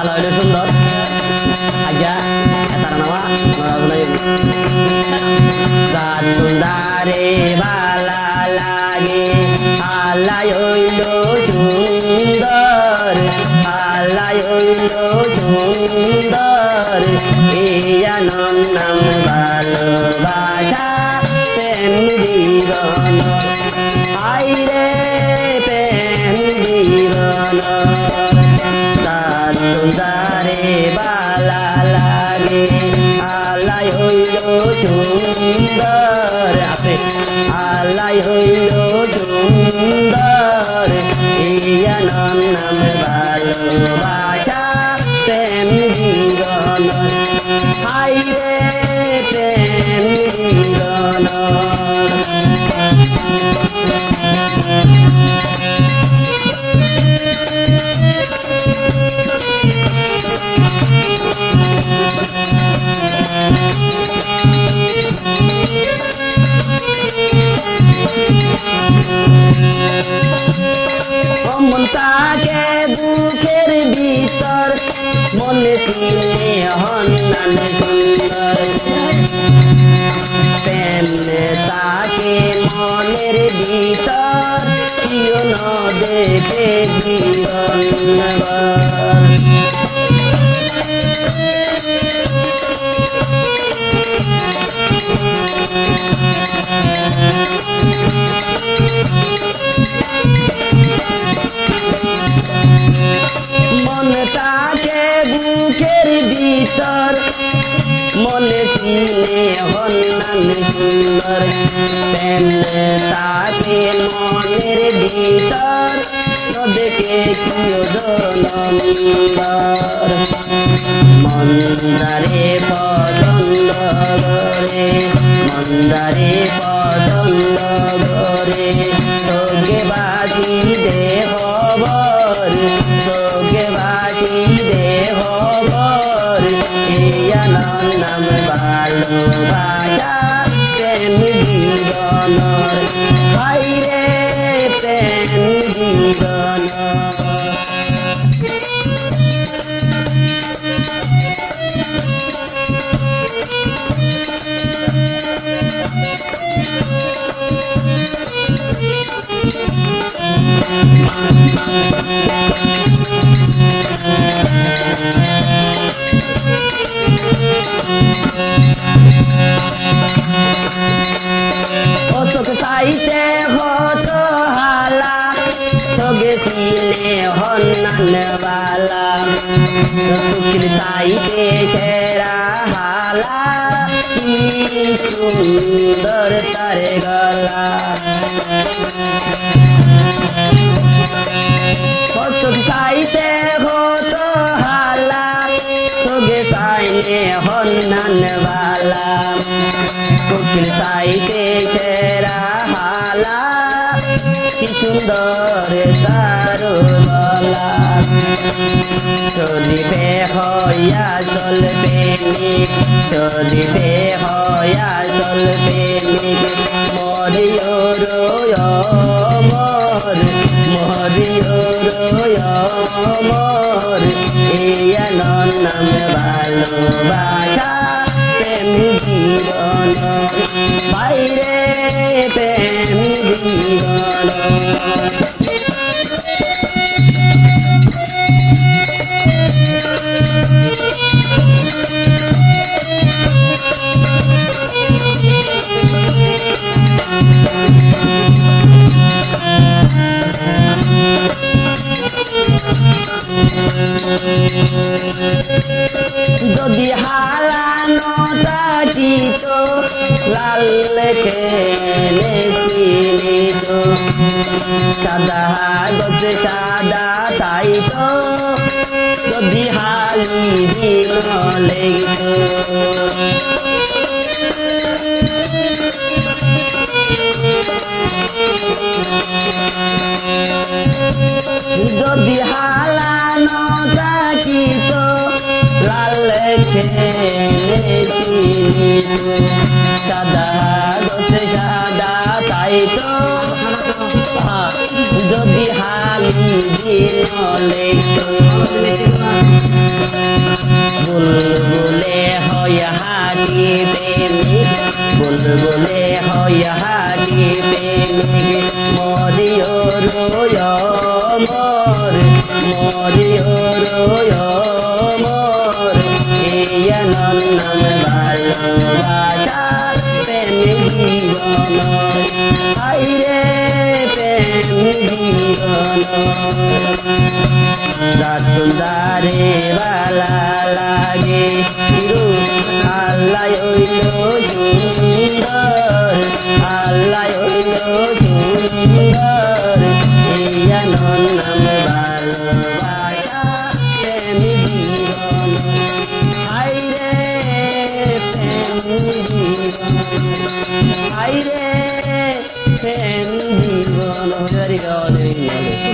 তাহলে হইলে সুন্দর আজ্ঞা তার নামা রাত সুন্দরে ভালা লাগে আল্লাহ হইল সুন্দর আল্লাহ হইল সুন্দর ইয়ানন নাম ভালোবাসা প্রেম জীবন আইরে প্রেম জীবন তার সুন্দরে ভালা লাগে আল্লাহ হইল সুন্দর আপনি আল্লাহ হইল সুন্দর ইয়ানন নাম ভালোবাসা প্রেম জীবন হাইরে প্রেম জীবন মন তাকে বুকের ভিতর মনে চিনে হন্নান সুন্দর প্রেম তাকে মনের ভিতর কেউ ন দেখে জীবন মনটাকে বুকের ভিতর মনে চিনে হন্নান সুন্দর প্রেম তাকে মনের ভিতর দেখে কিয় জনন্দর মন্দারে পছন্দ করে মন্দারে পছন্দ করে তোকে বাকি দে খবর তোকে বাকি দে খবর ইয়ানন নাম ভালোবাসা প্রেম জীবন হাইরে প্রেম জীবন অশোক সাইতে হত হালা সগে চিনে হন্নান বালা শুক্র সাইতে সেরা হালা কি সুন্দর তার গলা অশোক সাইতে হত হালা সগে সাইনে হন্নান বালা শুক্র সাইতে সেরা হালা কি সুন্দর তার গলা চলিবে হইয়া চলবে চলিবে হইয়া চলবে মরিও রয় মর মরিও রয় মর ইয়ানন নাম ভালোবাসা প্রেম জীবন বাইরে প্রেম জীবন যদি হারানো থাকিত লাল খেলে চিনিত সাদা গছে সাদা তাইত যদি হালি দিন লেগিত যদি হালানো থাকিত লাল খেলে চিনিত সাদা গছে সাদা তাইত যদি আমি দিনলে বুলবুলে হয় হাটি প্রেমিক বুলবুলে হয় হাটি প্রেমিক মরিও রোয় মর মরিও রোয় মর এই নাম ভালোবাসা প্রেম জীবন আইরে প্রেম জীবন রাতুন্দারে বালা লাগে আল্লাহ হইল সুন্দর আল্লাহ হইল সুন্দর ইয়া নাম ভালোবাসা প্রেম জীবন আইরে প্রেম জীবন আইরে প্রেম জীবন হরি হরি